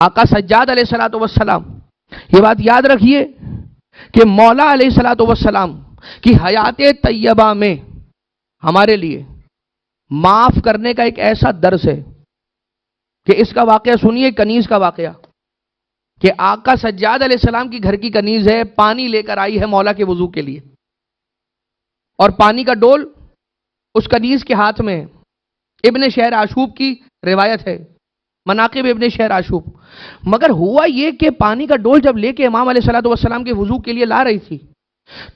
آقا سجاد علیہ الصلوۃ والسلام، یہ بات یاد رکھیے کہ مولا علیہ الصلوۃ والسلام کی حیات طیبہ میں ہمارے لیے معاف کرنے کا ایک ایسا درس ہے کہ اس کا واقعہ سنیے، کنیز کا واقعہ، کہ آقا سجاد علیہ السلام کی گھر کی کنیز ہے، پانی لے کر آئی ہے مولا کے وضو کے لیے، اور پانی کا ڈول اس کنیز کے ہاتھ میں ہے۔ ابن شہر آشوب کی روایت ہے، مناقب ابن شہر آشوب۔ مگر ہوا یہ کہ پانی کا ڈول جب لے کے امام علیہ الصلوۃ والسلام کے وضو کے لیے لا رہی تھی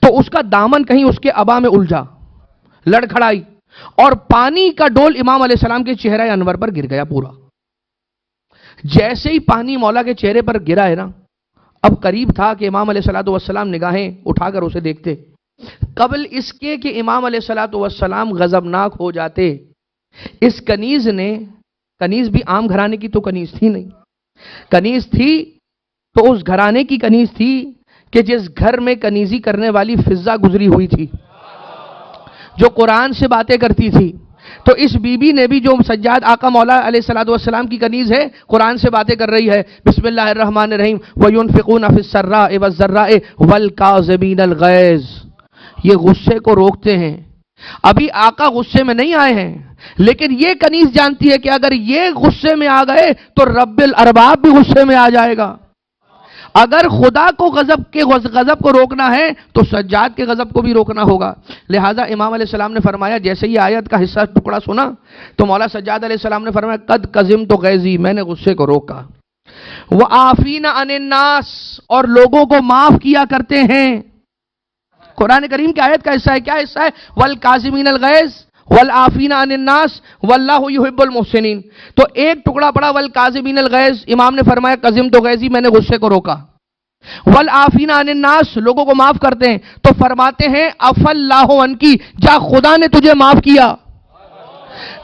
تو اس کا دامن کہیں اس کے عبا میں الجھا، لڑکھڑائی، اور پانی کا ڈول امام علیہ السلام کے چہرہ انور پر گر گیا پورا۔ جیسے ہی پانی مولا کے چہرے پر گرا ہے نا، اب قریب تھا کہ امام علیہ الصلوۃ والسلام نگاہیں اٹھا کر اسے دیکھتے، قبل اس کے کہ امام علیہ الصلوۃ والسلام غضبناک ہو جاتے، اس کنیز نے، کنیز بھی عام گھرانے کی تو کنیز تھی نہیں، کنیز تھی تو اس گھرانے کی کنیز تھی کہ جس گھر میں کنیزی کرنے والی فضہ گزری ہوئی تھی، جو قرآن سے باتیں کرتی تھی۔ تو اس بی بی نے بھی، جو سجاد آقا مولا علیہ الصلوۃ والسلام کی کنیز ہے، قرآن سے باتیں کر رہی ہے، بسم اللہ الرحمن الرحیم، وَيُنْفِقُونَ فِي السَّرَّاءِ وَالضَّرَّاءِ وَالْكَاظِمِينَ الْغَيْظَ، یہ غصے کو روکتے ہیں۔ ابھی آقا غصے میں نہیں آئے ہیں، لیکن یہ کنیز جانتی ہے کہ اگر یہ غصے میں آ گئے تو رب الارباب بھی غصے میں آ جائے گا۔ اگر خدا کو غضب کو روکنا ہے تو سجاد کے غضب کو بھی روکنا ہوگا۔ لہٰذا امام علیہ السلام نے فرمایا، جیسے ہی آیت کا حصہ ٹکڑا سنا تو مولا سجاد علیہ السلام نے فرمایا، قد قزمت غیظی، میں نے غصے کو روکا۔ وَعَافِينَ عَنِ النَّاسِ، اور لوگوں کو معاف کیا کرتے ہیں۔ قرآن کریم کی آیت کا حصہ ہے، کیا حصہ ہے؟ وَالْقَاظِمِينَ الْغَيْظَ وَالْعَافِينَ عَنِ النَّاسِ وَاللَّهُ يُحِبُّ الْمُحْسِنِينَ۔ تو ایک ٹکڑا پڑا وَالْقَاظِمِينَ الْغَيْظ، امام نے فرمایا قزمت غیظی، میں نے غصے کو روکا۔ وَالْعَافِينَ عَنِ النَّاسِ، لوگوں کو معاف کرتے ہیں، تو فرماتے ہیں عَفَا اللَّهُ عَنْكِ، جا خدا نے تجھے معاف کیا۔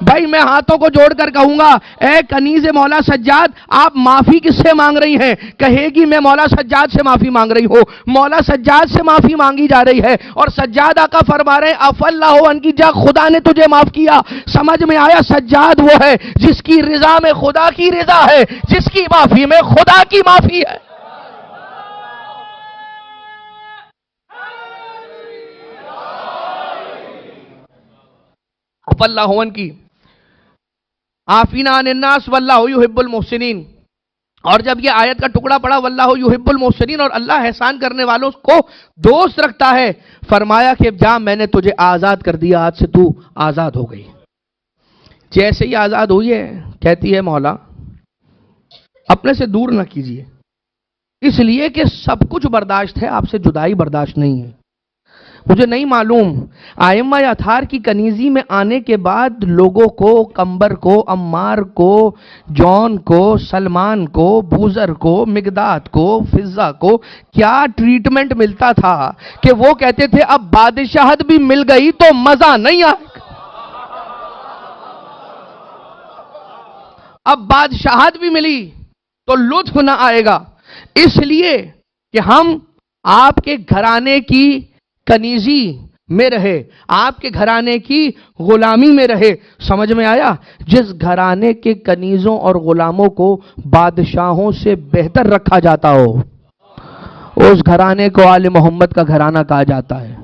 بھائی میں ہاتھوں کو جوڑ کر کہوں گا، اے کنیز مولا سجاد، آپ معافی کس سے مانگ رہی ہیں؟ کہے گی میں مولا سجاد سے معافی مانگ رہی ہوں۔ مولا سجاد سے معافی مانگی جا رہی ہے، اور سجاد آقا فرما رہے ہیں عَفَا اللَّهُ عَنْكِ، جا خدا نے تجھے معاف کیا۔ سمجھ میں آیا؟ سجاد وہ ہے جس کی رضا میں خدا کی رضا ہے، جس کی معافی میں خدا کی معافی ہے۔ واللہ عنکی عافینا عن الناس واللہ یحب المحسنین۔ اور جب یہ آیت کا ٹکڑا پڑا واللہ یحب المحسنین، اور اللہ احسان کرنے والوں کو دوست رکھتا ہے، فرمایا کہ جا میں نے تجھے آزاد کر دیا، آج سے تو آزاد ہو گئی۔ جیسے ہی آزاد ہوئی ہے، کہتی ہے مولا اپنے سے دور نہ کیجیے، اس لیے کہ سب کچھ برداشت ہے، آپ سے جدائی برداشت نہیں ہے۔ مجھے نہیں معلوم ائمہ اطہار کی کنیزی میں آنے کے بعد لوگوں کو، کمبر کو، عمار کو، جون کو، سلمان کو، بوزر کو، مقداد کو، فضہ کو کیا ٹریٹمنٹ ملتا تھا کہ وہ کہتے تھے اب بادشاہت بھی مل گئی تو مزہ نہیں آئے گا، اب بادشاہت بھی ملی تو لطف نہ آئے گا، اس لیے کہ ہم آپ کے گھرانے کی کنیزی میں رہے، آپ کے گھرانے کی غلامی میں رہے۔ سمجھ میں آیا؟ جس گھرانے کے کنیزوں اور غلاموں کو بادشاہوں سے بہتر رکھا جاتا ہو، اس گھرانے کو آل محمد کا گھرانہ کہا جاتا ہے۔